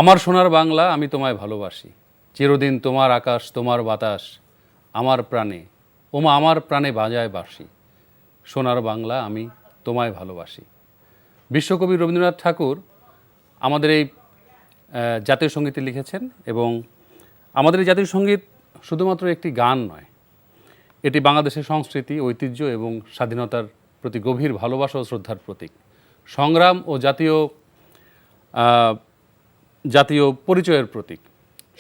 আমার সোনার বাংলা আমি তোমায় ভালোবাসি, চিরদিন তোমার আকাশ তোমার বাতাস আমার প্রাণে, ওমা আমার প্রাণে বাজায় বাঁশি। সোনার বাংলা আমি তোমায় ভালোবাসি। বিশ্বকবি রবীন্দ্রনাথ ঠাকুর আমাদের এই জাতীয় সঙ্গীতে লিখেছেন, এবং আমাদের এই জাতীয় সঙ্গীত শুধুমাত্র একটি গান নয়, এটি বাংলাদেশের সংস্কৃতি, ঐতিহ্য এবং স্বাধীনতার প্রতি গভীর ভালোবাসা ও শ্রদ্ধার প্রতীক, সংগ্রাম ও জাতীয় পরিচয়ের প্রতীক।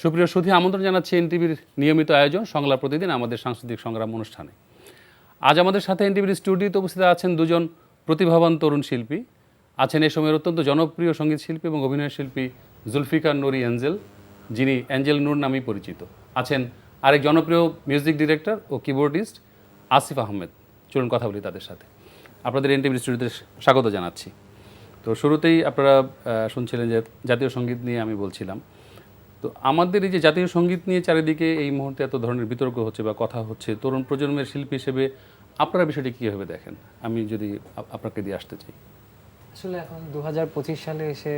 সুপ্রিয় সুধী, আমন্ত্রণ জানাচ্ছি এনটিভির নিয়মিত আয়োজন সংলাপ প্রতিদিন আমাদের সাংস্কৃতিক সংগ্রাম অনুষ্ঠানে। আজ আমাদের সাথে এনটিভির স্টুডিওতে উপস্থিত আছেন দুজন প্রতিভাবান তরুণ শিল্পী। আছেন এই সময়ের অত্যন্ত জনপ্রিয় সঙ্গীত শিল্পী এবং অভিনয় শিল্পী জুলফিকার নুরি অ্যাঞ্জেল, যিনি অ্যাঞ্জেল নূর নামেই পরিচিত। আছেন আরেক জনপ্রিয় মিউজিক ডিরেক্টর ও কিবোর্ডিস্ট আসিফ আহমেদ। চলুন কথা বলি তাদের সাথে। আপনাদের এনটিভির স্টুডিওতে স্বাগত জানাচ্ছি। তো শুরুতেই আপনারা শুনছিলেন যে জাতীয় সঙ্গীত নিয়ে আমি বলছিলাম। তো আমাদের এই যে জাতীয় সঙ্গীত নিয়ে চারিদিকে এই মুহূর্তে এত ধরনের বিতর্ক হচ্ছে বা কথা হচ্ছে, তরুণ প্রজন্মের শিল্পী হিসেবে আপনারা বিষয়টি কীভাবে দেখেন? আমি যদি আপনাকে দিয়ে আসতে চাই। আসলে এখন 2025 সালে এসে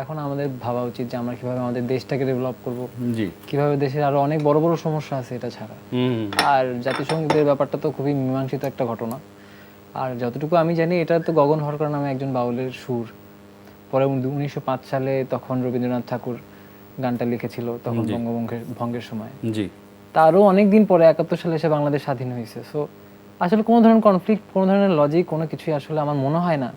এখন আমাদের ভাবা উচিত যে আমরা কিভাবে আমাদের দেশটাকে ডেভেলপ করব, জি, কিভাবে দেশের আরো অনেক বড় বড় সমস্যা আছে এটা ছাড়া। আর জাতীয় সঙ্গীতের ব্যাপারটা তো খুবই মীমাংসিত একটা ঘটনা। আর যতটুকু আমি জানি, এটা তো গগন হরকার নামে একজন বাউলের সুর। পরে 1905 সালে তখন রবীন্দ্রনাথ ঠাকুর গানটা লিখেছিল, তখন বঙ্গভঙ্গের সময়। জি, তারও অনেক দিন পরে 71 সালে এসে বাংলাদেশ স্বাধীন হয়েছে। সো আসলে কোনো ধরনের কনফ্লিক্ট, কোনো ধরনের লজিক, কোনো কিছুই আসলে আমার মনে হয় না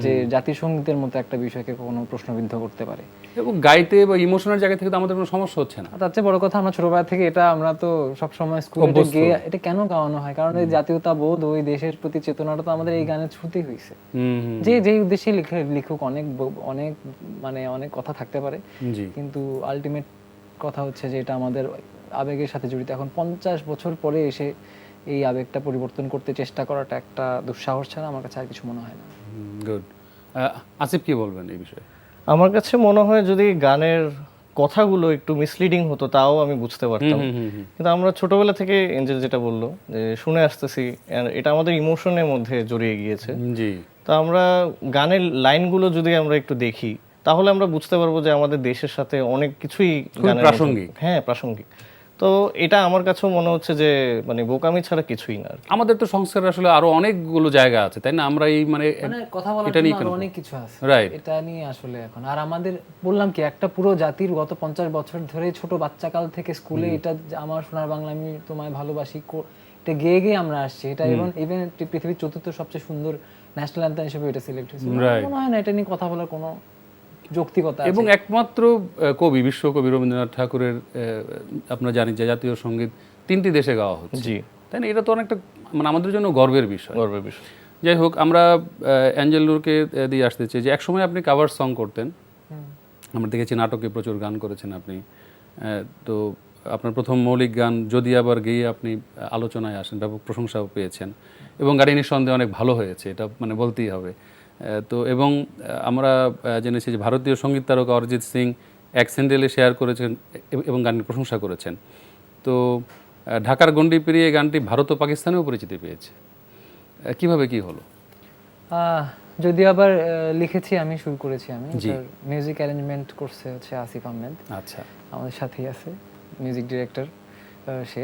যে জাতীয় সঙ্গীতের মতো একটা বিষয়কে কোনো প্রশ্নবিদ্ধ করতে পারে। এবং গাইতে বা ইমোশনাল জায়গা থেকে তো আমাদের কোনো সমস্যা হচ্ছে না। তার চেয়ে বড় কথা, আমরা ছোটবেলা থেকে এটা আমরা তো সবসময় স্কুলে গিয়ে এটা কেন গাওয়ানো হয়, কারণ এই জাতীয়তা বোধ, ওই দেশের প্রতি চেতনাটা তো আমাদের এই গানের থ্রুতেই হয়েছে। যে উদ্দেশ্যে লিখুক, অনেক মানে অনেক কথা থাকতে পারে, কিন্তু আলটিমেট কথা হচ্ছে যে এটা আমাদের আবেগের সাথে জড়িত। এখন 50 বছর পরে এসে এই আবেগটা পরিবর্তন করতে চেষ্টা করাটা একটা দুঃসাহস ছাড়া আমার কাছে আর কিছু মনে হয় না। গুড। আসিফ, কি বলবেন এই বিষয়ে? আমার কাছে মনে হয় যদি গানের কথাগুলো একটু মিসলিডিং হতো তাও আমি বুঝতে পারতাম, কিন্তু আমরা ছোটবেলা থেকে এঞ্জেল যেটা বললো যে শুনে আসতেছি, এটা আমাদের ইমোশনের মধ্যে জড়িয়ে গিয়েছে। জি, তো আমরা গানের লাইনগুলো যদি আমরা একটু দেখি তাহলে আমরা বুঝতে পারবো যে আমাদের দেশের সাথে অনেক কিছুই গানের প্রাসঙ্গিক। হ্যাঁ, প্রাসঙ্গিক। তো এটা আমার কাছেও মনে হচ্ছে যে মানে বোকামি ছাড়া কিছুই না। আমাদের তো সংস্কার আসলে আরো অনেকগুলো জায়গা আছে, তাই না? আমরা এই কথা বলার জন্য আরো অনেক কিছু আছে, রাইট? এটা নিয়ে আসলে এখন আর আমাদের বললাম কি, একটা পুরো জাতির গত 50 বছর ধরে ছোট বাচ্চাকাল থেকে স্কুলে এটা আমার সোনার বাংলা আমি তোমায় ভালোবাসি এটা গেয়ে গিয়ে আমরা আসছি। এটা ইভেন পৃথিবীর চতুর্থ সবচেয়ে সুন্দর ন্যাশনাল অ্যান্থেম হিসেবে এটা সিলেক্ট হয়েছে। মনে হয় না এটা নিয়ে কথা বলার কোনো যৌক্তিকতা আছে। এবং একমাত্র কবি, বিশ্বকবি রবীন্দ্রনাথ ঠাকুরের আপনারা জানেন যে জাতীয় সঙ্গীত 3টি দেশে গাওয়া হচ্ছে, জি, তাই না? এটা তো অনেকটা মানে আমাদের জন্য গর্বের বিষয়। যাই হোক, আমরা অ্যাঞ্জেল নূরকে দিয়ে আসতে চাই যে একসময় আপনি কাভার সং করতেন, আমরা দেখেছি নাটকে প্রচুর গান করেছেন আপনি। তো আপনার প্রথম মৌলিক গান যদি আবার গেয়ে আপনি আলোচনায় আসেন, ব্যাপক প্রশংসাও পেয়েছেন, এবং গাড়ি নিঃসন্দেহে অনেক ভালো হয়েছে, এটা মানে বলতেই হবে। তো এবং আমরা জেনেছি যে ভারতীয় সঙ্গীত তারকা অরিজিৎ সিং এক স্যান্ডেলে শেয়ার করেছেন এবং গানটির প্রশংসা করেছেন। তো ঢাকার গণ্ডি পেরিয়ে গানটি ভারত ও পাকিস্তানেও পরিচিতি পেয়েছে। কিভাবে কি হলো? যদি আবার লিখেছি আমি, শুরু করেছি আমি, মিউজিক অ্যারেঞ্জমেন্ট করছে হচ্ছে আসিফ আহমেদ। আচ্ছা, আমাদের সাথেই আছে মিউজিক ডিরেক্টর সে।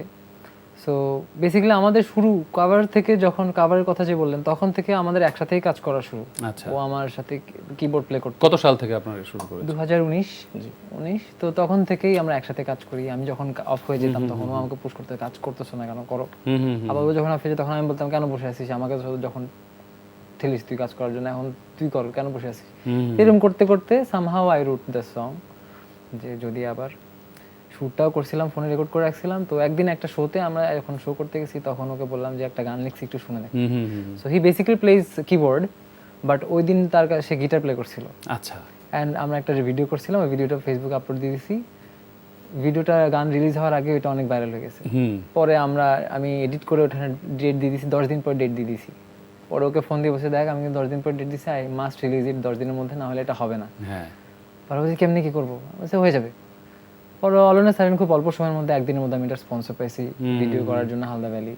সো বেসিক্যালি আমাদের শুরু কাভার থেকে, যখন কাভারের কথা যে বললেন তখন থেকে আমাদের একসাথেই কাজ করা শুরু। আচ্ছা, ও আমার সাথে কিবোর্ড প্লে করতো। কত সাল থেকে আপনারা শুরু করেছেন? 2019। তো তখন থেকেই আমরা একসাথে কাজ করি। আমি যখন অফ হয়ে যেতাম তখন ও আমাকে পুশ করতে, কাজ করতেছ না কেন, করো। আবার ও যখন অফ হয়ে যেত তখন আমি বলতাম কেন বসে আছিস, আমাকে যখন ঠেলিস তুই কাজ করার জন্য, এখন তুই কর, কেন বসে আছিস। এরকম করতে করতে somehow I wrote the song, যে যদি আবার শুটটাও করছিলাম, ফোনে রেকর্ড করে রাখছিলাম। তো একদিন একটা শোতে আমরা যখন শো করতে গেছি তখন ওকে বললাম যে একটা গান লিখছি, একটু শুনে দেখ। So he basically plays keyboard, but ওই দিন তার কাছে সে গিটার প্লে করছিল। আচ্ছা, অ্যান্ড আমরা একটা ভিডিও করছিলাম, ওই ভিডিওটা ফেসবুকে আপলোড দিয়ে দিছি। ভিডিওটা গান রিলিজ হওয়ার আগে ওইটা অনেক ভাইরাল হয়ে গেছে। পরে আমি এডিট করে ওখানে ডেট দিয়ে দিছি, 10 দিন পর ডেট দিয়ে দিছি। পরে ওকে ফোন দিয়ে বসে, দেখ আমি 10 দিন পর ডেট দিছি, আই মাস্ট রিলিজ ইট 10 দিনের মধ্যে, না হলে এটা হবে না। পরে বলছি কেমনি কি করবো, বলছে হয়ে যাবে। পরে অলনে সাইলেন্ট খুব অল্প সময়ের মধ্যে, একদিনের মধ্যে আমি এটা স্পন্সর পাইছি ভিডিও করার জন্য, হালদা ভ্যালি।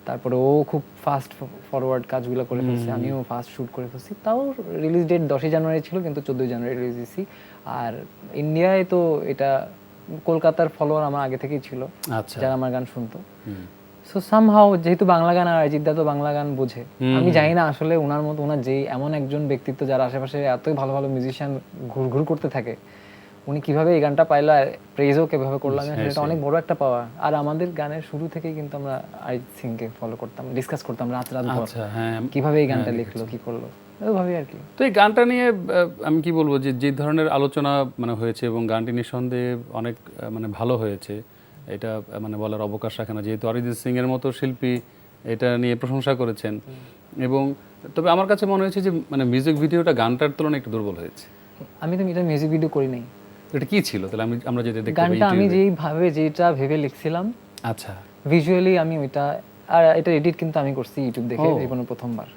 তারপরে ও খুব ফাস্ট ফরওয়ার্ড কাজগুলো করে ফেলছে, আমিও ফাস্ট শুট করে ফেলছি। তাও রিলিজ ডেট 10ই জানুয়ারি ছিল, কিন্তু 14ই জানুয়ারি রিলিজ দিছি। আর ইন্ডিয়ায় তো এটা কলকাতার ফলোয়ার আমার আগে থেকেই ছিল, আচ্ছা যারা আমার গান শুনতো। সো সামহাও যেহেতু বাংলা গান আর অরিজিৎ দা তো বাংলা গান বোঝে, আমি জানি না আসলে ওনার মতো, ওনার যেই এমন একজন ব্যক্তিত্ব যার আশেপাশে এতই ভালো ভালো মিউজিশিয়ান ঘুরঘুর করতে থাকে, উনি কিভাবে এই গানটা পাইলো আর প্রেজও কিভাবে করলাম, এটা অনেক বড় একটা পাওয়া। আর আমাদের গানের শুরু থেকেই কিন্তু আমরা অরিজিৎ সিংকে ফলো করতাম, ডিসকাস করতাম রাত ভর, আচ্ছা হ্যাঁ কিভাবে এই গানটা লিখলো, কি করলো, ওইভাবেই আর কি। তো এই গানটা নিয়ে আমি কি বলবো যে যে ধরনের আলোচনা মানে হয়েছে এবং গানটি নিঃসন্দেহে অনেক মানে ভালো হয়েছে, এটা মানে বলার অবকাশ রাখে না, যেহেতু অরিজিৎ সিং এর মতো শিল্পী এটা নিয়ে প্রশংসা করেছেন। এবং তবে আমার কাছে মনে হয়েছে যে মানে মিউজিক ভিডিওটা গানটার তুলনায় একটু দুর্বল হয়েছে। আমি তো এটা মিউজিক ভিডিও করি নাই, এটা কি ছিল তাহলে আমরা যদি দেখতে পাই গানটা আমি যেটা ভেবে লিখছিলাম, আচ্ছা ভিজুয়ালি আমি ওইটা, আর এটা এডিট কিন্তু আমি করছি ইউটিউব দেখে জীবনে প্রথমবার।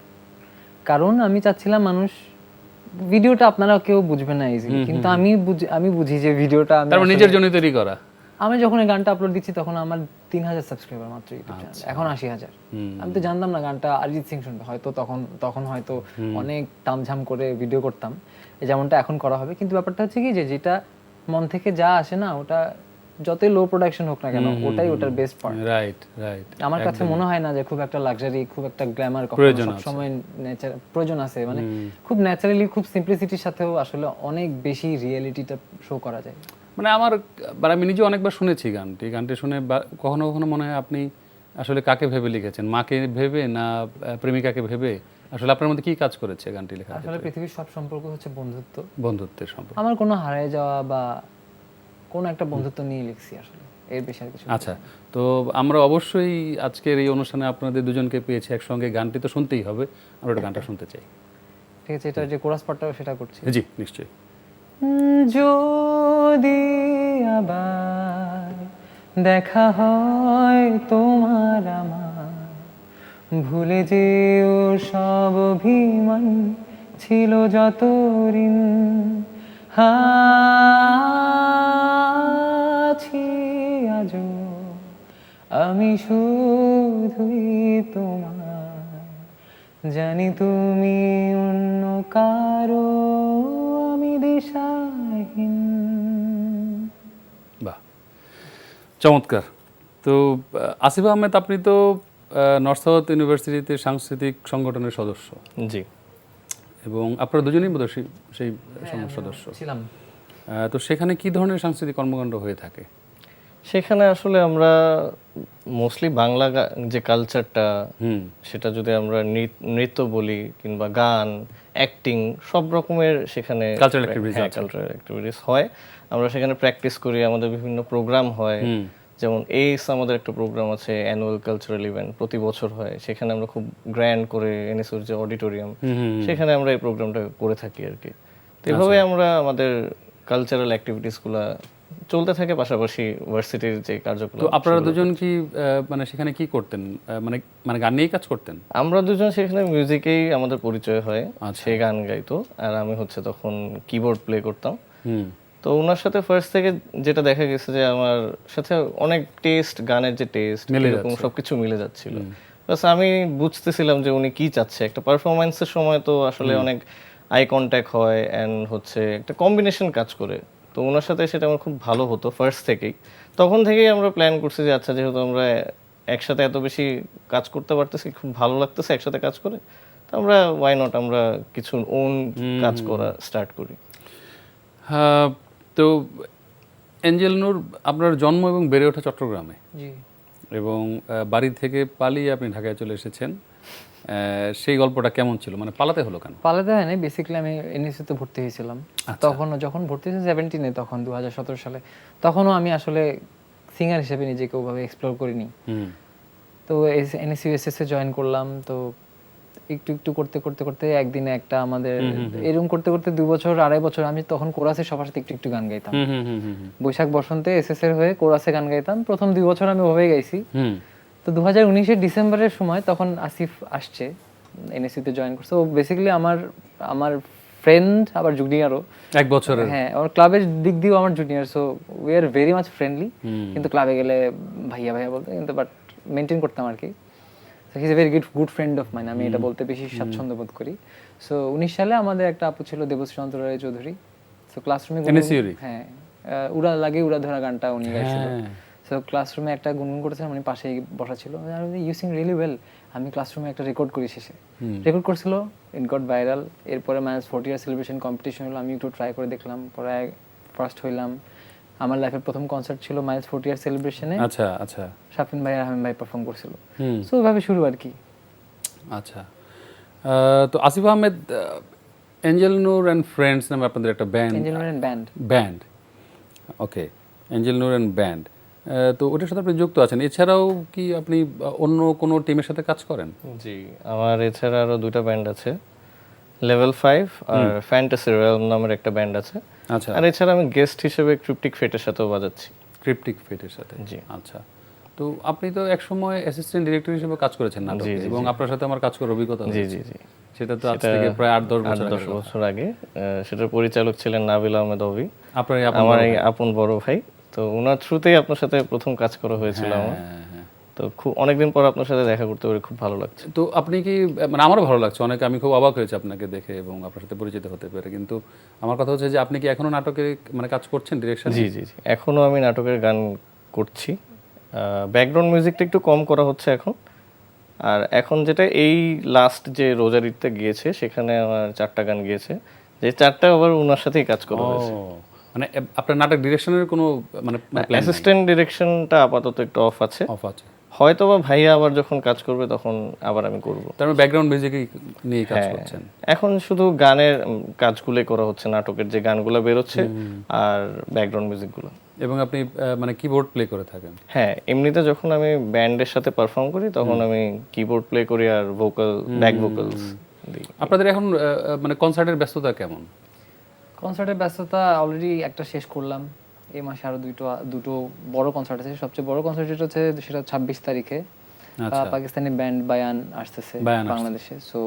কারণ আমি চাচ্ছিলাম মানুষ ভিডিওটা আপনারা কেউ বুঝবে না ইজিলি, কিন্তু আমি বুঝি যে ভিডিওটা তারপর নিজের জন্য তৈরি করা। আমি যখন এই গানটা আপলোড দিচ্ছি তখন আমার 3000 সাবস্ক্রাইবার মাত্র ইউটিউব চ্যানেল, এখন 80,000। আমি তো জানতাম না গানটা অরিজিৎ সিং শুনবে, হয়তো তখন হয়তো অনেক তামঝাম করে ভিডিও করতাম যেমনটা এখন করা হবে। কিন্তু ব্যাপারটা হচ্ছে কি যে যেটা মন থেকে যা আসে না, ওটা যতই লো প্রোডাকশন হোক না কেন, ওটাই ওটার বেস্ট পার্ট। Right right. আমার কাছে মনে হয় না যে খুব একটা লাক্সারি, খুব একটা গ্ল্যামার সবসময় প্রয়োজন আছে, মানে খুব ন্যাচারালি, খুব সিম্পলিসিটির সাথেও আসলে অনেক বেশি রিয়েলিটিটা শো করা যায়। মানে আমি নিজে অনেকবার শুনেছি গানটি শুনে কখনো কখনো মনে হয় আপনি আসলে কাকে ভেবে লিখেছেন, মাকে ভেবে না প্রেমিকাকে ভেবে, আসলে আপনার মধ্যে কি কাজ করেছে গানটি লেখা? আসলে পৃথিবীর সব সম্পর্ক হচ্ছে বন্ধুত্বের সম্পর্ক। আমার কোনো হারিয়ে যাওয়া বা কোনো একটা বন্ধুত্ব নিয়ে লিখছি আসলে, এর বেশি আর কিছু। আচ্ছা, তো আমরা অবশ্যই আজকের এই অনুষ্ঠানে আপনাদের দুজনকে পেয়েছি একসঙ্গে, গানটি তো শুনতেই হবে, আমরা একটা গানটা শুনতে চাই। ঠিক আছে, এটা যে কোরাস পার্টটা সেটা করছি। জি নিশ্চয়ই। যদি আবার দেখা হয় তোমার আমার, ভুলে যেও সব অভিমান, ছিল যত ঋণ, আছি আজও আমি শুধুই তোমার, জানি তুমি অন্য কারো, আমি দিশাহীন। বাহ, চমৎকার। তো আসিফ আহমেদ, আপনি তো নর্থ সাউথ ইউনিভার্সিটিতে সাংস্কৃতিক সংগঠনের সদস্য। জি। এবং আপনারা দুজনেই বোধহয় সেই সদস্য ছিলাম। তো সেখানে কি ধরনের সাংস্কৃতিক কর্মকাণ্ড হয়ে থাকে? সেখানে আসলে আমরা মোস্টলি বাংলা যে কালচারটা, সেটা যদি আমরা নৃত্য বলি কিংবা গান, অ্যাক্টিং, সব রকমের সেখানে কালচারাল অ্যাক্টিভিটিস হয়। আমরা সেখানে প্র্যাকটিস করি, আমাদের বিভিন্ন প্রোগ্রাম হয়, যেমন আমাদের একটা প্রোগ্রাম আছে, অ্যানুয়াল কালচারাল ইভেন্ট, প্রতি বছর হয়। সেখানে আমরা খুব গ্র্যান্ড করে এনএসইউর যে অডিটোরিয়াম, সেখানে আমরা এই প্রোগ্রামটা করে থাকি আর কি। তো এভাবে আমরা আমাদের কালচারাল অ্যাক্টিভিটিসগুলো চলতে থাকে, পাশাপাশি ভার্সিটির যে কার্যক্রম। তো আপনারা দুজন কি মানে সেখানে কি করতেন, মানে গান নিয়েই কাজ করতেন? আমরা দুজন সেখানে মিউজিকেই আমাদের পরিচয় হয়, সে গান গাইতো আর আমি হচ্ছে তখন কিবোর্ড প্লে করতাম। তো ওনার সাথে ফার্স্ট থেকে যেটা দেখা গেছে যে আমার সাথে অনেক টেস্ট, গানের যে টেস্ট, এরকম সবকিছু মিলে যাচ্ছিল। বাস আমি বুঝতেছিলাম যে উনি কি চাচ্ছে। একটা পারফরমেন্সের সময় তো আসলে অনেক আই কন্ট্যাক্ট হয় এন্ড হচ্ছে একটা কম্বিনেশন কাজ করে। তো ওনার সাথে সেটা আমার খুব ভালো হতো ফার্স্ট থেকেই। তখন থেকেই আমরা প্ল্যান করছি যে আচ্ছা, যেহেতু আমরা একসাথে এত বেশি কাজ করতে পারতেছি, খুব ভালো লাগতেছে একসাথে কাজ করে, তো আমরা ওয়াই নট আমরা কিছু ওন কাজ করা স্টার্ট করি। তো এঞ্জেল নূর, আপনার জন্ম এবং বেড়ে ওঠা চট্টগ্রামে, জি, এবং বাড়ি থেকে পালিয়ে আপনি ঢাকায় চলে এসেছেন, সেই গল্পটা কেমন ছিল? মানে পালাতে হলো কেন? পালাতে হয় না, বেসিক্যালি আমি এনএসইউতে ভর্তি হয়েছিলাম। তখন যখন ভর্তি হয়েছি 17-এ, তখন 2017 সালে, তখনও আমি আসলে সিঙ্গার হিসেবে নিজেকে ওভাবে এক্সপ্লোর করিনি। তো এনএসইউ এসএসএ জয়েন করলাম। তো একটু একটু করতে করতে করতে একদিনে একটা আমাদের এরকম করতে করতে 2 বছর 2.5 বছর আমি তখন কোরাসে সবার সাথে একটু একটু গান গাইতাম। বৈশাখ বসন্তে এসএসএর হয়ে কোরাসে গান গাইতাম। প্রথম 2 বছর আমি ওভাবেই গাইছি। তো 2019-এর ডিসেম্বরের সময় তখন আসিফ আসছে, এনএসইউতে জয়েন করছে। ও বেসিক্যালি আমার ফ্রেন্ড, আবার জুনিয়রও 1 বছরের। হ্যাঁ, আমার ক্লাবের দিক দিয়েও আমার junior. So we are very much friendly. কিন্তু ক্লাবে গেলে ভাইয়া ভাইয়া বলতো, কিন্তু বাট মেনটেন করতাম আর কি। He is a very good friend of mine, আমি এটা বলতে বেশি স্বাচ্ছন্দ্য বোধ করি। সো 19 সালে আমাদের একটা আপু ছিল দেবশ্রী চন্দ্র রায় চৌধুরী। সো ক্লাসরুমে হ্যাঁ উড়া লাগে উড়া ধরা গানটা উনি গাইছিল। সো ক্লাসরুমে একটা গুনগুন করছিলাম, উনি পাশেই বসা ছিল, ইউ সিং রিয়েলি ওয়েল। আমি ক্লাসরুমে একটা রেকর্ড করি, শেষে রেকর্ড করছিল, ইট গট ভাইরাল। এরপরে -40 ইয়ার সেলিব্রেশন কম্পিটিশন হলো, আমি একটু ট্রাই করে দেখলাম, পরে ফার্স্ট হইলাম। আমার লাইফের প্রথম কনসার্ট ছিল -40 ইয়ার সেলিব্রেশনে। আচ্ছা আচ্ছা, শাফিন ভাই আর আহমেদ ভাই পারফর্ম করছিল। সো ওইভাবে শুরু আর কি। আচ্ছা, তো Asif Ahmed, Angel Noor and friends নামে আপনাদের একটা Angel Noor and band, okay, Angel Noor and band, তো ওটার সাথে আপনি যুক্ত আছেন। এছাড়াও কি আপনি অন্য কোনো টিমের সাথে কাজ করেন? জি, আমার এছাড়া আরো 2টা ব্যান্ড আছে, লেভেল 5 আর ফ্যান্টাসি রয়্যাল নামের একটা ব্যান্ড আছে। আচ্ছা, আর এছাড়া আমি গেস্ট হিসেবে ক্রিপ্টিক ফেটের সাথেও বাজাচ্ছি। ক্রিপ্টিক ফেটের সাথে, জি। আচ্ছা, তো আপনি তো একসময় অ্যাসিস্ট্যান্ট ডিরেক্টর হিসেবে কাজ করেছেন নাটকে, এবং আপনার সাথে আমার কাজ করার অভিজ্ঞতা জি হয়েছে। জি জি, সেটা তো আজ থেকে প্রায় 8-10 বছর আগে। সেটার পরিচালক ছিলেন নাবিল আহমেদ অভি, আপনার আমার এই আপন বড় ভাই। তো ওনার থ্রুতেই আপনার সাথে প্রথম কাজ করা হয়েছিল আমার। তো খুব অনেকদিন পর আপনার সাথে দেখা করতে পেরে খুব ভালো লাগছে। তো আপনি কি, মানে আমারও ভালো লাগছে অনেক, আমি খুব অবাক হয়েছি আপনাকে দেখে এবং আপনার সাথে পরিচিত হতে পেরে। কিন্তু আমার কথা হচ্ছে যে আপনি কি এখনো নাটকে মানে কাজ করছেন ডিরেকশন? জি জি জি, এখনো আমি নাটকের গান করছি। ব্যাকগ্রাউন্ড মিউজিকটা একটু কম করা হচ্ছে এখন। আর এখন যেটা, এই লাস্ট যে রোজারিতে গিয়েছে সেখানে আমার 4টা গান গিয়েছে, যে 4টা আবার ওনার সাথেই কাজ করা হয়েছে। মানে আপনার নাটক ডিরেকশনের কোনো মানে অ্যাসিস্ট্যান্ট ডিরেকশনটা আপাতত একটু অফ আছে, অফ আছে, হয়তো বা ভাইয়া আবার যখন কাজ করবে তখন আবার আমি করব। তার মানে ব্যাকগ্রাউন্ড মিউজিকই নিয়ে কাজ করছেন এখন? শুধু গানের কাজগুলোই করা হচ্ছে, নাটকের যে গানগুলো বেরোচ্ছে আর ব্যাকগ্রাউন্ড মিউজিকগুলো। এবং আপনি মানে কিবোর্ড প্লে করে থাকেন? হ্যাঁ, এমনিতে যখন আমি ব্যান্ডের সাথে পারফর্ম করি তখন আমি কিবোর্ড প্লে করি আর ভোকাল, ব্যাক ভোকালস দিই। আপনাদের এখন মানে কনসার্টের ব্যস্ততা কেমন? কনসার্টের ব্যস্ততা অলরেডি একটা শেষ করলাম, এই মাসে আরো দুটো বড় কনসার্ট আছে। সবচেয়ে বড় কনসার্ট যেটা হচ্ছে সেটা 26 তারিখে পাকিস্তানি ব্যান্ড বায়ান আসতেছে বাংলাদেশে। সো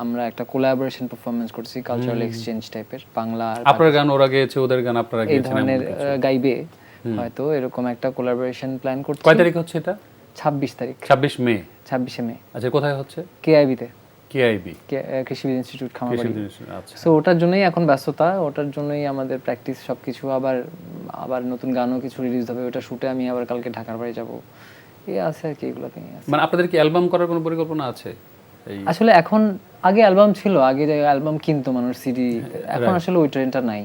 আমরা একটা কোলাবোরেশন পারফরম্যান্স করছি, কালচারাল এক্সচেঞ্জ টাইপের, বাংলা আর আপনার গান ওরা গেয়েছে, ওদের গান আপনারা এই গেয়েছেন, ধরনের গাইবে হয়তো, এরকম একটা কোলাবোরেশন প্ল্যান করছি। কয় তারিখ হচ্ছে এটা? 26 তারিখ, 26 মে। 26 মে। আচ্ছা, কোথায় হচ্ছে? কেআইবিতে, কেআইবি, কৃষি ইনস্টিটিউট খামারবাড়ি। আচ্ছা, সো ওটার জন্যই এখন ব্যস্ততা, ওটার জন্যই আমাদের প্র্যাকটিস সবকিছু। আবার নতুন গানও কিছু রিলিজ হবে, ওটা শুটে আমি আবার কালকে ঢাকার বাড়ি যাব। এই আছে আর কি, এগুলো নিয়ে আছে। মানে আপনাদের কি অ্যালবাম করার কোনো পরিকল্পনা আছে? আসলে এখন, আগে অ্যালবাম ছিল, আগে যে অ্যালবাম কিনতো মানুষ সিডি, এখন আসলে ওই ট্রেন্ডটা নাই।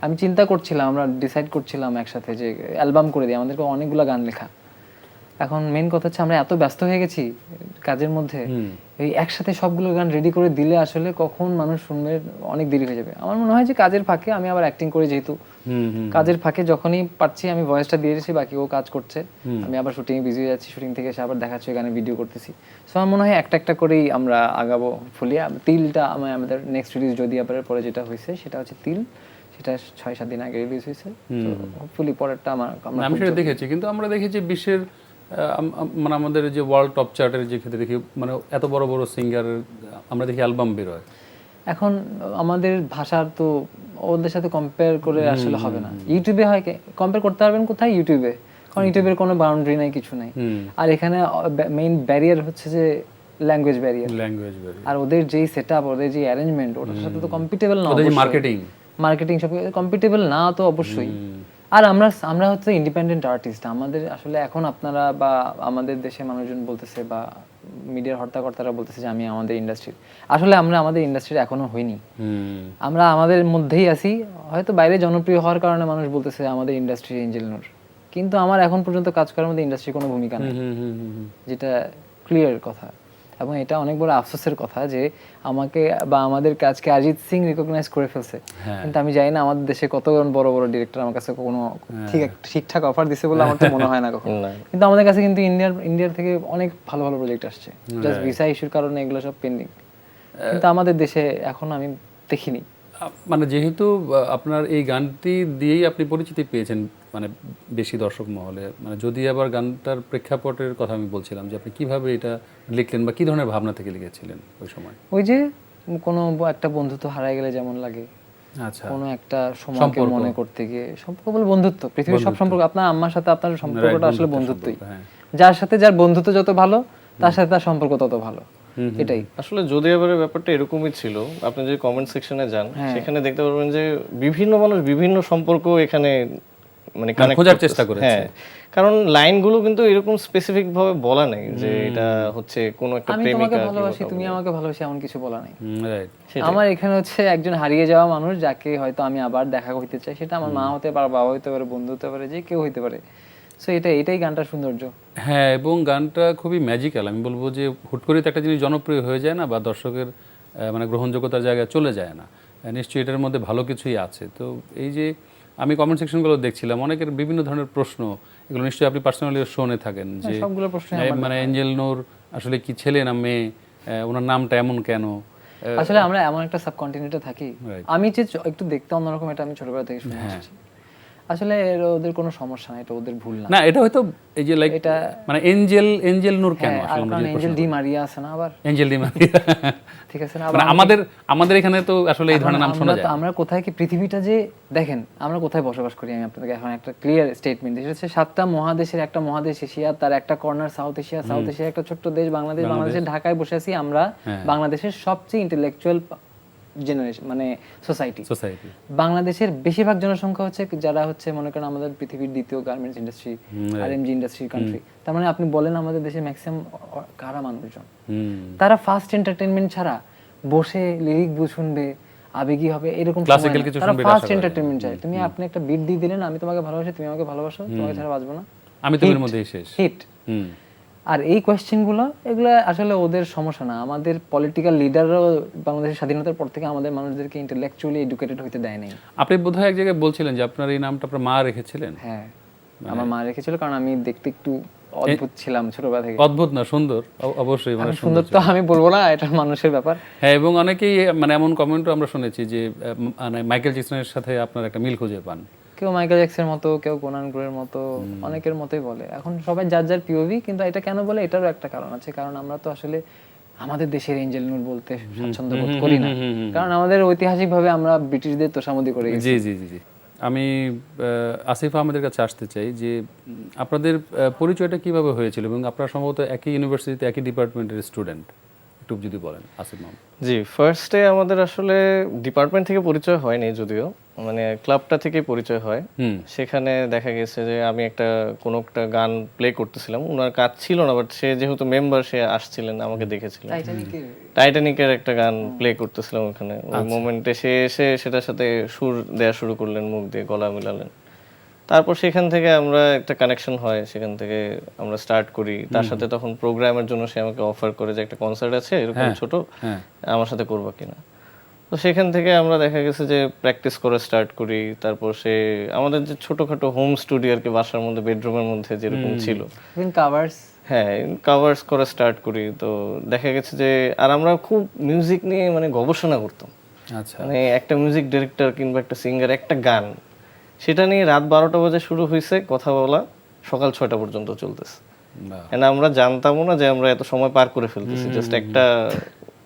আমি চিন্তা করছিলাম, আমরা ডিসাইড করছিলাম একসাথে যে অ্যালবাম করে দিই, আমাদেরকে অনেকগুলো গান লেখা। এখন মেইন কথা হচ্ছে আমরা এত ব্যস্ত হয়ে গেছি কাজের মধ্যে, এই একসাথে সবগুলো গান রেডি করে দিলে আসলে কখন মানুষ শুনবে অনেক দেরি হয়ে যাবে। আমার মনে হয় যে কাজের ফাঁকে, আমি আবার অ্যাক্টিং করি যেহেতু, কাজের ফাঁকে যখনই পারছি আমি ভয়েসটা দিয়ে দিয়েছি, বাকি ও কাজ করছে, আমি আবার শুটিং এ বিজি হয়ে যাচ্ছি, শুটিং থেকে এসে আবার দেখাচ্ছি গানে ভিডিও করতেছি। সো আমার মনে হয় একটা একটা করেই আমরা আগাবো। ফুলি তিলটা আমাদের নেক্সট রিলিজ যদি আবার পরে যেটা হয়েছে সেটা হচ্ছে তিল, সেটা 6-7 দিন আগে রিলিজ হয়েছে। তো হোপফুলি পরেরটা আমি সেটা দেখেছি। কিন্তু আমরা দেখেছি বিশ্বের মানে আমাদের যে ওয়ার্ল্ড টপ চার্টের যে ক্ষেত্রে দেখি, মানে এত বড় বড় সিঙ্গার আমরা দেখি অ্যালবাম বের হয়। এখন আমাদের ভাষার তো ওদের সাথে কম্পেয়ার করে আসলে হবে না। ইউটিউবে হয়, কম্পেয়ার করতে পারবেন কোথায়? ইউটিউবে, কারণ ইউটিউবের কোনো বাউন্ডারি নাই, কিছু নাই। আর এখানে মেইন ব্যারিয়ার হচ্ছে যে ল্যাঙ্গুয়েজ ব্যারিয়ার। আর ওদের যেই সেটআপ, ওদের যে অ্যারেঞ্জমেন্ট, ওটার সাথে তো কম্পিটেবল না। ওদের যে মার্কেটিং সব কম্পিটেবল না তো অবশ্যই। আর আমরা হচ্ছে ইন্ডিপেন্ডেন্ট আর্টিস্ট। আমাদের আসলে এখন আপনারা বা আমাদের দেশে মানুষজন বলতেছে বা মিডিয়ার হর্তাকর্তারা বলতেছে যে আমি আমাদের ইন্ডাস্ট্রির, আসলে আমরা আমাদের ইন্ডাস্ট্রির এখনো হইনি। আমরা আমাদের মধ্যেই আছি, হয়তো বাইরে জনপ্রিয় হওয়ার কারণে মানুষ বলতেছে আমাদের ইন্ডাস্ট্রি এঞ্জেল নূর, কিন্তু আমার এখন পর্যন্ত কাজ করার মধ্যে ইন্ডাস্ট্রির কোনো ভূমিকা নেই, যেটা ক্লিয়ার কথা। এবং এটা অনেক বড় আফসোসের কথা যে আমাকে বা আমাদের কাজকে অরিজিৎ সিং রিকগনাইজ করে ফেলছে, কিন্তু আমি জানি না আমাদের দেশে কত বড় বড় ডিরেক্টর আমার কাছে কোনো ঠিকঠাক অফার দিছে বলে আমার তো মনে হয় না কখনো। কিন্তু আমাদের কাছে কিন্তু ইন্ডিয়ার থেকে অনেক ভালো ভালো প্রজেক্ট আসছে, জাস্ট ভিসা ইস্যুর কারণে এগুলো সব পেন্ডিং, কিন্তু আমাদের দেশে এখনো আমি দেখিনি। মানে যেহেতু আপনার এই গানটি দিয়েই আপনি পরিচিতি পেয়েছেন মানে বেশি দর্শক মহলে, মানে যদি আবার গানটার প্রেক্ষাপটের কথা আমি বলছিলাম যে আপনি কিভাবে এটা লিখলেন বা কি ধরনের ভাবনা থেকে লিখেছিলেন ওই সময়? ওই যে কোনো একটা বন্ধুত্ব হারায় গেলে যেমন লাগে, আচ্ছা, কোনো একটা সময়কে মনে করতে গিয়ে, সম্পর্ক বলে বন্ধুত্ব, পৃথিবীর সব সম্পর্ক, আপনার আম্মার সাথে আপনার সম্পর্কটা আসলে বন্ধুত্বই। যার সাথে যার বন্ধুত্ব যত ভালো, তার সাথে তার সম্পর্ক তত ভালো। এটাই আসলে যদি এবারে ব্যাপারটা এরকমই ছিল, আপনি যদি কমেন্ট সেকশনে যান সেখানে দেখতে পারবেন যে বিভিন্ন মানুষ বিভিন্ন সম্পর্ক এখানে মানে কানেক্ট খোঁজার চেষ্টা করেছে। হ্যাঁ, কারণ লাইনগুলো কিন্তু এরকম স্পেসিফিক ভাবে বলা নেই যে এটা হচ্ছে কোনো একটা আমি তোমাকে প্রেমিকা ভালোবাসি তুমি আমাকে ভালোবাসি এমন কিছু বলা নাই। রাইট। আমার এখানে হচ্ছে একজন হারিয়ে যাওয়া মানুষ যাকে হয়তো আমি আবার দেখা হইতে চাই, সেটা আমার মা হতে পারে, বাবা হতে পারে, বন্ধু হতে পারে, যে কেউ হইতে পারে। সো এটাই গানটার সৌন্দর্য। হ্যাঁ, এবং গানটা খুবই ম্যাজিক্যাল। আমি বলবো যে হুট করে তো একটা জিনিস জনপ্রিয় হয়ে যায় না, বা দর্শকের মানে গ্রহণযোগ্যতার জায়গায় চলে যায় না। নিশ্চয়ই এটার মধ্যে ভালো কিছুই আছে। তো এই যে আমি কমেন্ট সেকশনগুলো দেখছিলাম, অনেকের বিভিন্ন ধরনের প্রশ্ন, এগুলো নিশ্চয়ই আপনি পার্সোনালি শোনে থাকেন যে সবগুলো প্রশ্ন মানে এঞ্জেল নূর আসলে কি ছেলে না মেয়ে, ওনার নামটা এমন কেন? আসলে আমরা এমন একটা সাবকন্টিনেন্টে থাকি, Right. আমি যে একটু দেখতে অন্যরকম, এটা আমি ছোটবেলা থেকে শুনে আসছি। আসলে ওদের কোনো সমস্যা না, এটা ওদের ভুল না। না, এটা হয়তো এই যে লাইক এটা মানে এঞ্জেল নূর কেন হ্যাঁ, আর আসলে আমরা কারণ যে এঞ্জেল ডি মারিয়া আছে না, আবার এঞ্জেল ডি মারিয়া, ঠিক আছে না, মানে আমাদের এখানে তো আসলে এই ধরনের নাম শোনা যায়। আমরা কোথায় কি পৃথিবীটা যে দেখেন আমরা কোথায় বসবাস করি, আমি আপনাদেরকে এখন একটা ক্লিয়ার স্টেটমেন্ট দিই। সেটা হচ্ছে 7টা মহাদেশের একটা মহাদেশ এশিয়া, তার একটা কর্নার সাউথ এশিয়া একটা ছোট্ট দেশ বাংলাদেশ। বাংলাদেশের ঢাকায় বসে আছি আমরা, বাংলাদেশের সবচেয়ে ইন্টেলেকচুয়াল জেনারেশন মানে সোসাইটি। বাংলাদেশের বেশিরভাগ জনসংখ্যা হচ্ছে যারা হচ্ছে মনে করেন আমাদের পৃথিবীর দ্বিতীয় গার্মেন্টস ইন্ডাস্ট্রি আর এমজি ইন্ডাস্ট্রির কান্ট্রি। তার মানে আপনি বলেন আমাদের দেশের ম্যাক্সিমাম কারা মানুষজন, তারা ফাস্ট এন্টারটেইনমেন্ট ছাড়া বসে লিরিক শুনবে, আবেগী হবে এরকম ক্লাসিক্যাল কিছু তারা শুনবে, ফাস্ট এন্টারটেইনমেন্ট চায়। তুমি আপনি একটা বিট দিয়ে দিলেন, আমি তোমাকে ভালোবাসি তুমি আমাকে ভালোবাসো, তোমাকে ছাড়া বাঁচবো না, আমি তোমার মধ্যেই শেষ হিট। আর এই কোয়েশ্চেনগুলো এগুলো আসলে ওদের সমস্যা না। আমাদের পলিটিক্যাল লিডাররাও বাংলাদেশের স্বাধীনতার পর থেকে আমাদের মানুষদেরকে ইন্টেলেকচুয়ালি এডুকেটেড হইতে দেয় নাই। আপনি বোধহয় এক জায়গায় বলছিলেন যে আপনার এই নামটা আপনার মা রেখেছিলেন। হ্যাঁ, আমার মা রেখেছিল, কারণ আমি দেখতে একটু অদ্ভুত ছিলাম ছোটবেলা থেকে। অদ্ভুত না, সুন্দর, অবশ্যই মানে সুন্দর তো আমি বলবো না, এটা মানুষের ব্যাপার। হ্যাঁ, এবং অনেকেই মানে এমন কমেন্টও আমরা শুনেছি যে মানে মাইকেল জ্যাকসনের সাথে আপনার একটা মিল খুঁজে পান। কেউ মাইকেল জ্যাকসনের মতো, কেউ কোনান গ্রোয়ের মতো, অনেকের মতোই বলে। এখন সবাই যার যার পিওভি, কিন্তু এটা কেন বলে এটারও একটা কারণ আছে। কারণ আমরা তো আসলে আমাদের দেশের এঞ্জেল নূর বলতে স্বাচ্ছন্দ্য বোধ করি না, কারণ আমাদের ঐতিহাসিকভাবে আমরা ব্রিটিশদের তোষামোদী করে গেছি। জি। আমি আসিফ আহমেদের কাছে আসতে চাই যে আপনাদের পরিচয়টা কিভাবে হয়েছিল, এবং আপনারা সম্ভবত একই ইউনিভার্সিটিতে একই ডিপার্টমেন্টের স্টুডেন্ট, একটু যদি বলেন আসিফ আহমেদ। জি, ফার্স্টে আমাদের আসলে ডিপার্টমেন্ট থেকে পরিচয় হয়নি, যদিও মানে ক্লাবটা থেকে পরিচয় হয়। সেখানে দেখা গেছে যে আমি কোনো একটা গান প্লে করতেছিলাম, ওনার কাজ ছিল না, বাট সে যেহেতু মেম্বার সে আসছিলেন, আমাকে দেখেছিলেন। টাইটানিকের একটা গান প্লে করতেছিলাম ওখানে, ওই মোমেন্টে সে এসে সেটার সাথে সুর দেয়া শুরু করলেন, মুখ দিয়ে গলা মিলালেন। তারপর সেখান থেকে আমরা একটা কানেকশন হয়, সেখান থেকে আমরা স্টার্ট করি। তার সাথে তখন প্রোগ্রামের জন্য সে আমাকে অফার করে যে একটা কনসার্ট আছে এরকম ছোট, আমার সাথে করবা কিনা। তো সেখান থেকে আমরা দেখা গেছে যে প্র্যাকটিস করে স্টার্ট করি। তারপর সে আমাদের যে ছোটখাটো হোম স্টুডিও আর কি, বাসার মধ্যে বেডরুমের মধ্যে যেরকম ছিল, হ্যাঁ কাভার্স করে স্টার্ট করি। তো দেখা গেছে যে আর আমরা খুব মিউজিক নিয়ে মানে গবেষণা করতাম। আচ্ছা, মানে একটা মিউজিক ডিরেক্টর কিংবা একটা সিঙ্গার একটা গান, সেটা নিয়ে রাত 12টা বাজে শুরু হয়েছে কথা বলা, সকাল 6টা পর্যন্ত চলতেছে। আমরা জানতামও না যে আমরা এত সময় পার করে ফেলতেছি জাস্ট একটা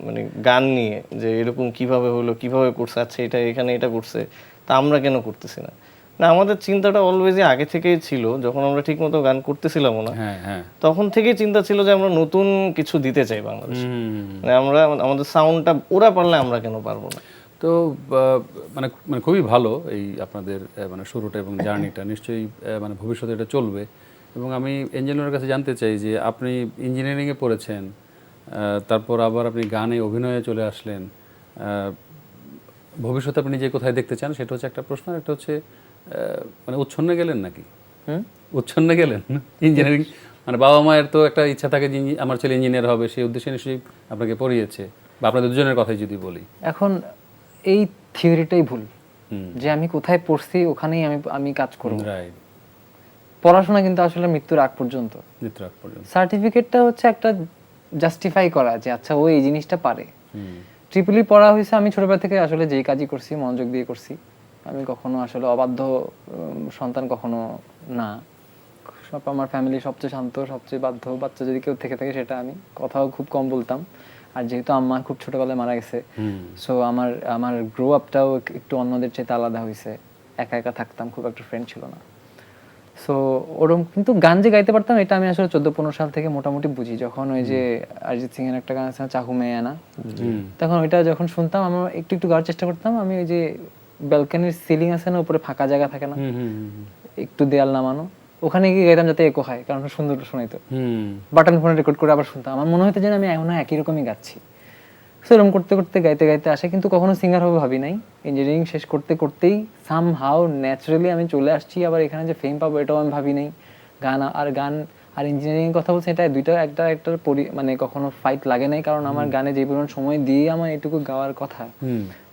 মানে গান নিয়ে, যে এরকম কিভাবে হলো, কিভাবে করছে, আচ্ছা এটা এখানে এটা করছে, তা আমরা কেন করতেছি না। না, আমাদের চিন্তাটা অলওয়েজই আগে থেকেই ছিল, যখন আমরা ঠিক মতো গান করতেছিলাম না তখন থেকেই চিন্তা ছিল যে আমরা নতুন কিছু দিতে চাই বাংলাদেশে। মানে আমরা আমাদের সাউন্ডটা ওরা পারলে আমরা কেন পারবো না। তো মানে মানে খুবই ভালো এই আপনাদের মানে শুরুটা এবং জার্নিটা, নিশ্চয়ই মানে ভবিষ্যতে এটা চলবে। এবং আমি ইঞ্জিনিয়ারের কাছে জানতে চাই যে আপনি ইঞ্জিনিয়ারিংয়ে পড়েছেন, তারপর আবার আপনি গানে অভিনয়ে চলে আসলেন, ভবিষ্যতে আপনি নিজে কোথায় দেখতে চান সেটা হচ্ছে একটা প্রশ্ন। একটা হচ্ছে মানে উচ্ছন্নে গেলেন নাকি? উচ্ছন্নে গেলেন ইঞ্জিনিয়ারিং, মানে বাবা মায়ের তো একটা ইচ্ছা থাকে যে আমার ছেলে ইঞ্জিনিয়ার হবে, সেই উদ্দেশ্যে নিশ্চয়ই আপনাকে পড়িয়েছে, বা আপনাদের দুজনের কথাই যদি বলি। এখন এই থিওরিটাই ভুল যে আমি কোথায় পড়ছি ওখানেই আমি কাজ করব। পড়াশোনা কিন্তু আসলে মৃত্যুর আগ পর্যন্ত। সার্টিফিকেটটা হচ্ছে একটা জাস্টিফাই করা যে আচ্ছা ও এই জিনিসটা পারে। ট্রিপলি পড়া হয়েছে, আমি ছোটবেলা থেকে আসলে যেই কাজই করছি মনোযোগ দিয়ে করছি। আমি কখনো আসলে অবাধ্য সন্তান কখনো না। সব আমার ফ্যামিলি সবচেয়ে শান্ত, সবচেয়ে বাধ্য বাচ্চা যদি কেউ থেকে থাকে সেটা আমি। কথাও খুব কম বলতাম। আর যেহেতু আম্মা খুব ছোটবেলায় মারা গেছে, সো আমার গ্রো আপটাও একটু অন্যদের চেয়ে আলাদা হয়েছে। একা একা থাকতাম, খুব একটা ফ্রেন্ড ছিল না। সো ওরকম কিন্তু গান যে গাইতে পারতাম এটা আমি আসলে 14-15 সাল থেকে মোটামুটি বুঝি, যখন ওই যে অরিজিৎ সিং এর একটা গান আছে চাহু মে আনা, তখন ওইটা যখন শুনতাম আমরা একটু একটু গাওয়ার চেষ্টা করতাম। আমি ওই যে ব্যালকনির সিলিং আছে না, উপরে ফাঁকা জায়গা থাকে না, একটু দেয়াল নামানো, ওখানে গিয়ে গাইতাম যাতে একো হয়, কারণ সুন্দর শোনাইতো। বাটন ফোনে রেকর্ড করে আবার শুনতাম, আমার মনে হতো যেন আমি এখন একই রকমই গাচ্ছি। সেরকম করতে করতে গাইতে গাইতে আসে, কিন্তু কখনো সিঙ্গার হবে ভাবি নাই। ইঞ্জিনিয়ারিং শেষ করতে করতেই সাম হাউ ন্যাচারালি আমি চলে আসছি, আবার এখানে যে ফেম পাবো এটাও আমি ভাবি নাই। গান আর ইঞ্জিনিয়ারিং কথা বলছি, এটা দুইটা একটার মানে কখনো ফাইট লাগে নাই, কারণ আমার গানে যে পরিমাণ সময় দিয়ে আমার এটুকু গাওয়ার কথা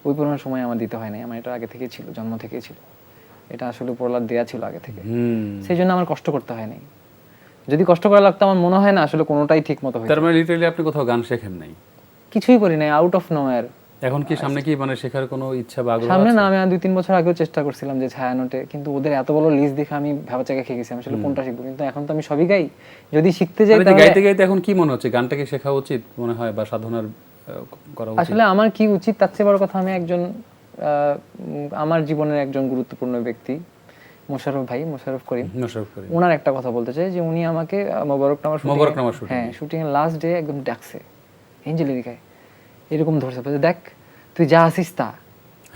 ওই পরিমাণ সময় আমার দিতে হয় নাই। আমার এটা আগে থেকেই ছিল, জন্ম থেকেই ছিল, এটা আসলে উপরওয়ালার দেয়া ছিল আগে থেকে, সেই জন্য আমার কষ্ট করতে হয় নাই। যদি কষ্ট করা লাগতো আমার মনে হয় না আসলে কোনোটাই ঠিক মতো হতো। তার মানে লিটারালি আপনি কোথাও গান শেখেন নাই? কিছুই করি নাই, আউট অফ নোয়ার। এখন কি সামনে কি মানে শেখার কোনো ইচ্ছা বা আগ্রহ সামনে আছে? না, আমি 2-3 বছর আগেও চেষ্টা করছিলাম যে ছায়ানোটে, কিন্তু ওদের এত বড় লিস্ট দেখে আমি ভাবা চাকা খেয়ে গেছি আমি আসলে কোনটা শিখবো। কিন্তু এখন তো আমি সবই গাই, যদি শিখতে যাই মানে তাহলে গাইতে গাইতে এখন কি মনে হচ্ছে, গানটাকে শেখা উচিত মনে হয় বা সাধনার করা উচিত? আসলে আমার কি উচিত তার চেয়ে বড় কথা, আমি একজন আমার জীবনের একজন গুরুত্বপূর্ণ ব্যক্তি মোশাররফ করিম, ওনার একটা কথা বলতে চাই যে উনি আমাকে মোবারকনামা হ্যাঁ শুটিং এর লাস্ট ডে একদম ডাকছে, এঞ্জেলিকায় এরকম ধরছে, বলছে দেখ তুই যা আসিস তা,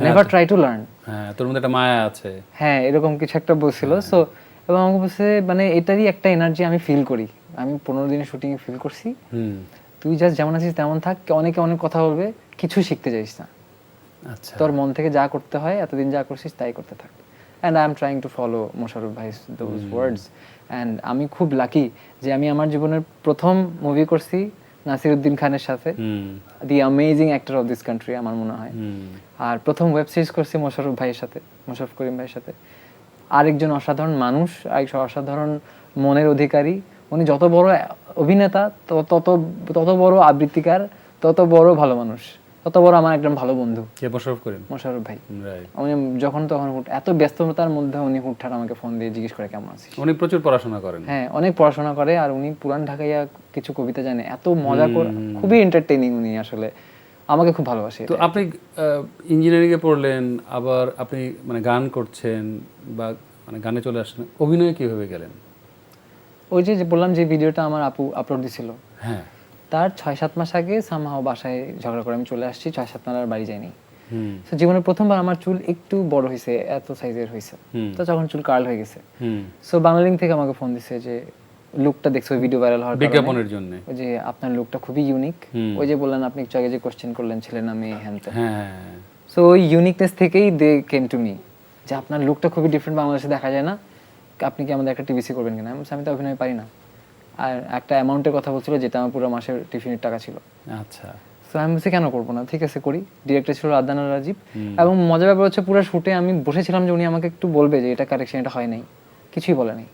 নেভার ট্রাই টু লার্ন, হ্যাঁ তোর মধ্যে একটা মায়া আছে, হ্যাঁ এরকম কিছু একটা বলছিল। সো এবং আমাকে বলছে মানে এটারই একটা এনার্জি আমি ফিল করি, আমি 15 দিনের শুটিং এ ফিল করছি, তুই জাস্ট যেমন আছিস তেমন থাক, অনেকে অনেক কথা বলবে, কিছু শিখতে যাইস না, আচ্ছা তোর মন থেকে যা করতে হয় এতদিন যা করছিস তাই করতে থাক। And I am trying to follow Mosharraf vice those words. And আমি খুব লাকি যে আমি আমার জীবনের প্রথম মুভি করছি নাসিরউদ্দিন খানের সাথে, the amazing actor of this country আমার মনে হয়। আর প্রথম ওয়েব সিরিজ করছি মোশাররফ করিম ভাইয়ের সাথে, আরেকজন অসাধারণ মানুষ, অসাধারণ মনের অধিকারী। উনি যত বড় অভিনেতা তত বড় আবৃত্তিকার, তত বড় ভালো মানুষ, তত বড় আমার একজন ভালো বন্ধু মোশাররফ ভাই। উনি যখন তখন এত ব্যস্ততার মধ্যে উনি হুটহাট আমাকে ফোন দিয়ে জিজ্ঞেস করে কেমন আছিস। উনি প্রচুর পড়াশোনা করেন, হ্যাঁ অনেক পড়াশোনা করে, আর উনি পুরান ঢাকাইয়া কিছু কবিতা জানে, এত মজা করে, খুবই এন্টারটেইনিং উনি, আসলে আমাকে খুব ভালোবাসে। তো আপনি ইঞ্জিনিয়ারিং এ পড়লেন, আবার আপনি মানে গান করছেন বা মানে গানে চলে আসলেন, অভিনয়ে কিভাবে গেলেন? ওই যে বললাম যে ভিডিওটা আমার আপু আপলোড দিছিল, হ্যাঁ তার 6-7 মাস আগে সামহাও বাসায় ঝগড়া করে আমি চলে আসছি, 6-7 মাস আর বাড়ি যাইনি। তো জীবনের প্রথমবার আমার চুল একটু বড় হয়েছে, এত সাইজের হয়েছে, তো যখন চুল কার্ল হয়ে গেছে, সো বাংলালিংক থেকে আমাকে ফোন দিছে যে লুকটা দেখছো ভিডিও ভাইরাল হওয়ার বিজ্ঞাপনের জন্য, ওই যে আপনার লুকটা খুবই ইউনিক, ওই যে বললেন আপনি একটু আগে যে কোশ্চেন করলেন ছেলে না মেয়ে হ্যান, সো ওই ইউনিকনেস থেকেই দে কেম টু মি যে আপনার লুকটা খুবই ডিফারেন্ট, বাংলাদেশে দেখা যায় না, আপনি কি আমাদের একটা টিভিসি করবেন কিনা। আমি তো অভিনয় পারি না, আর একটা অ্যামাউন্টের কথা বলছিল যেটা আমার পুরো মাসের টিফিনের টাকা ছিল। আচ্ছা, সো আমি বলছি কেন করবো না, ঠিক আছে করি। ডিরেক্টর ছিল আদনান রাজীব, এবং মজার ব্যাপার হচ্ছে পুরো শুটে আমি বসেছিলাম যে উনি আমাকে একটু বলবে যে এটা কারেকশন, এটা হয় নাই, কিছুই বলে নাই।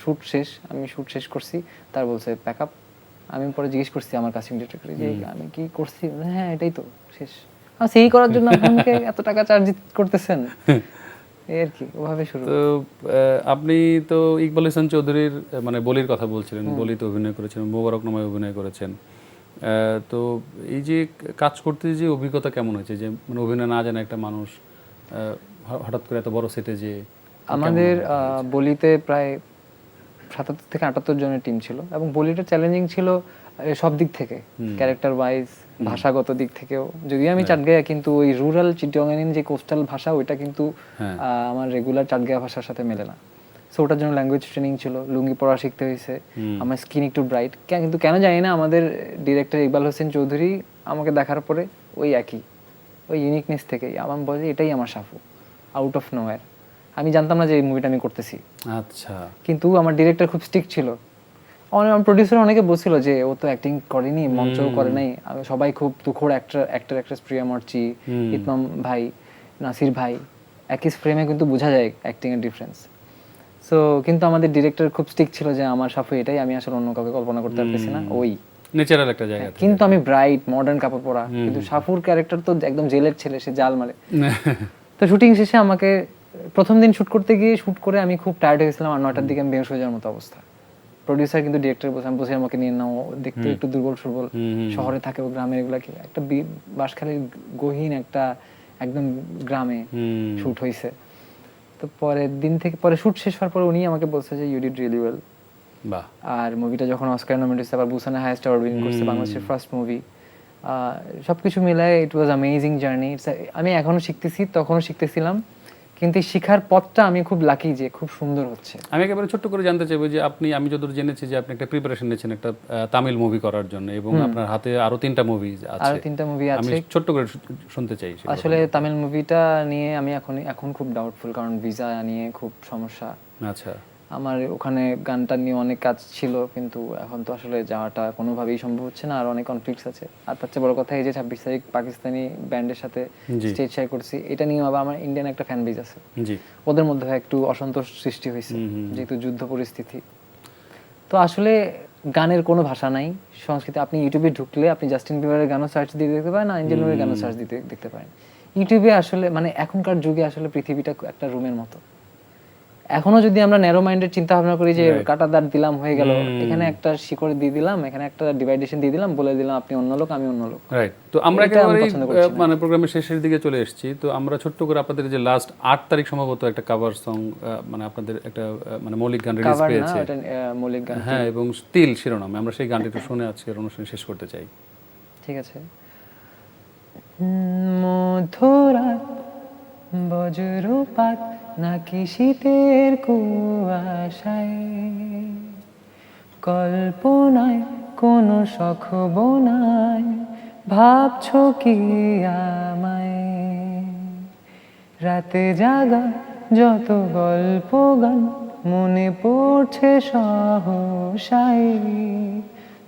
শুট শেষ, আমি শুট শেষ করছি, তার বলছে প্যাক আপ। আমি পরে জিজ্ঞেস করছি আমার কাস্টিং ডিরেক্টরকে যে আমি কি করছি, হ্যাঁ এটাই তো শেষ। সেই করার জন্য আপনি আমাকে এত টাকা চার্জ করতেছেন, এই আর কি, ওভাবে শুরু। তো আপনি তো ইকবাল হোসেন চৌধুরীর মানে বলির কথা বলছিলেন, বলিতে অভিনয় করেছেন, মোবারকনামায় অভিনয় করেছেন, তো এই যে কাজ করতে যে অভিজ্ঞতা কেমন হয়েছে, যে মানে অভিনয় না জানে একটা মানুষ হঠাৎ করে এত বড় সেটে যে? আমাদের বলিতে প্রায় 77 থেকে 78 জনের টিম ছিল, এবং বলিটা চ্যালেঞ্জিং ছিল সব দিক থেকে, ক্যারেক্টার ওয়াইজ, ভাষাগত দিক থেকেও। যদিও আমি চাটগাঁয়া, কিন্তু ওই রুরাল চিটগাংয়ের যে কোস্টাল ভাষা ওইটা কিন্তু আমার রেগুলার চাটগাঁয়া ভাষার সাথে মেলে না। সো ওটার জন্য ল্যাঙ্গুয়েজ ট্রেনিং ছিল, লুঙ্গি পড়া শিখতে হয়েছে, আমার স্কিন একটু ব্রাইট, কিন্তু কেন জানি না আমাদের ডিরেক্টর ইকবাল হোসেন চৌধুরী আমাকে দেখার পরে ওই একই ওই ইউনিকনেস থেকেই আমার বলে এটাই আমার সাফু, আউট অফ নোয়ার। আমি জানতাম না যে এই মুভিটা আমি করতেছি। আচ্ছা, কিন্তু আমার ডিরেক্টর খুব স্ট্রিক্ট ছিল, আমার প্রডিউসার অনেকে বলছিল যে ও তো অ্যাক্টিং করেনি, মঞ্চও করে নাই, সবাই খুব তুখোড় অ্যাক্ট্রেস, প্রিয়া মর্চি, ইতমাম ভাই, নাসির ভাই, একই ফ্রেমে কিন্তু বোঝা যায় অ্যাক্টিং এর ডিফারেন্স। সো কিন্তু আমাদের ডিরেক্টর খুব স্ট্রিক্ট ছিল যে আমার সাফু এটাই, আমি আসলে অন্য কাউকে কল্পনা করতে পারতেছি না, ওই ন্যাচারাল একটা জায়গা। কিন্তু আমি ব্রাইট মডার্ন কাপড় পরা, কিন্তু সাফুর ক্যারেক্টার তো একদম জেলের ছেলে, সে জাল মারে। তো শুটিং শেষে আমাকে প্রথম দিন শুট করতে গিয়ে শুট করে আমি খুব টায়ার্ড হয়ে গেছিলাম, আর 9টার দিকে আমি বেহুশ হয়ে যাওয়ার মতো অবস্থা। প্রডিউসার কিন্তু ডিরেক্টর বসে আমাকে নিয়ে নাও, দেখতে একটু দুর্বল সুর্বল, শহরে থাকে ও গ্রামের, এগুলা কি একটা বাঁশখালীর গহীন একটা একদম গ্রামে শুট হয়েছে। তো তো পরের দিন থেকে পরে শুট শেষ হওয়ার পরে উনি আমাকে বলছে যে ইউ ডিড রিয়েলি ওয়েল। বাহ। আর মুভিটা যখন অস্কার নমিনেট হয়েছে, আবার বুসানে হাইয়েস্ট অ্যাওয়ার্ড উইন করছে, বাংলাদেশের ফার্স্ট মুভি। সবকিছু মিলায় ইট ওয়াজ অ্যামেজিং জার্নি। আমি এখনো শিখতেছি, তখনও শিখতেছিলাম, কিন্তু এই শিখার পথটা আমি খুব লাকি যে খুব সুন্দর হচ্ছে। আমি একেবারে ছোট্ট করে জানতে চাইবো যে আমি যতদূর জেনেছি যে আপনি একটা প্রিপারেশন নিয়েছেন একটা তামিল মুভি করার জন্য, এবং আপনার হাতে আরো 3টা মুভি আছে। আরো 3টা মুভি আমি আছে। ছোট্ট করে শুনতে চাই। আসলে তামিল মুভিটা নিয়ে আমি এখন খুব ডাউটফুল, কারণ ভিসা নিয়ে খুব সমস্যা। আচ্ছা। আমার ওখানে গানটা নিয়ে অনেক কাজ ছিল, কিন্তু এখন তো আসলে যাওয়াটা কোনোভাবেই সম্ভব হচ্ছে না, আর অনেক কনফ্লিক্টস আছে। আর তার চেয়ে বড় কথা এই যে 26 তারিখ পাকিস্তানি ব্যান্ডের সাথে স্টেজ শেয়ার করছি, এটা নিয়ে আবার আমার ইন্ডিয়ান একটা ফ্যান বেজ আছে, জি, ওদের মধ্যে একটু অসন্তোষ সৃষ্টি হয়েছে যেহেতু যুদ্ধ পরিস্থিতি। তো আসলে গানের কোনো ভাষা নাই, সংস্কৃতি। আপনি ইউটিউবে ঢুকলে আপনি জাস্টিন বিবারের গানও সার্চ দিয়ে দেখতে পারেন, না এঞ্জেল নুরের গানও সার্চ দিয়ে দেখতে পারেন। ইউটিউবে আসলে মানে এখনকার যুগে আসলে পৃথিবীটা একটা রুমের মতো। এখনো যদি আমরা ন্যারো মাইন্ডেড চিন্তা ভাবনা করি যে কাটা দাঁত দিলাম হয়ে গেল, এখানে একটা শিকড় দিয়ে দিলাম, এখানে একটা ডিভাইডেশন দিয়ে দিলাম, বলে দিলাম আপনি অন্য লোক আমি অন্য লোক, রাইট। তো আমরা একেবারে মানে প্রোগ্রামের শেষের দিকে চলে এসেছি। তো আমরা ছোট্ট করে আপনাদের যে লাস্ট 8 তারিখ সম্ভবত একটা কভার সং, মানে আপনাদের একটা মানে মৌলিক গান রিলিজ পেয়েছে, মৌলিক গান, হ্যাঁ, এবং স্টিল শিরোনামে আমরা সেই গানটি একটু শুনে আজকের অনুষ্ঠান শেষ করতে চাই। ঠিক আছে। মধুরাত বজ্রপাত নাকি শীতের কুয়াশায়, কল্পনায় কোনো শখ বোনায়, ভাবছো কি আমায়, রাতে জাগা যত গল্প গান মনে পড়ছে সহসাই,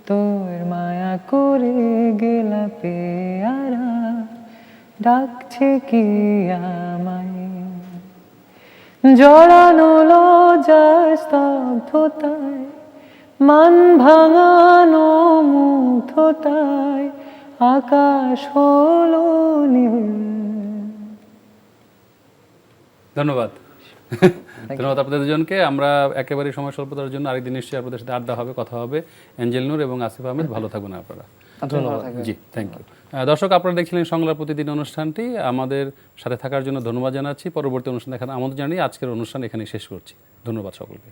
তোর মায়া করে গেলা পেয়ারা ডাকছে কি আমায়, জড়ানো লজ্জার স্তব্ধতায়, মান ভাঙানো মুগ্ধতায়, আকাশ হলো নীল। ধন্যবাদ। ধন্যবাদ আপনাদের দুজনকে। আমরা একেবারে সময় স্বল্পতার জন্য আরেকদিন নিশ্চয়ই আপনাদের সাথে আড্ডা হবে, কথা হবে। এঞ্জেল নূর এবং আসিফ আহমেদ, ভালো থাকুন আপনারা। ধন্যবাদ। জি, থ্যাংক ইউ। দর্শক, আপনারা দেখছিলেন সংলাপ প্রতিদিন অনুষ্ঠানটি। আমাদের সাথে থাকার জন্য ধন্যবাদ জানাচ্ছি। পরবর্তী অনুষ্ঠান দেখার আমন্ত্রণ জানিয়ে আজকের অনুষ্ঠান এখানেই শেষ করছি। ধন্যবাদ সকলকে।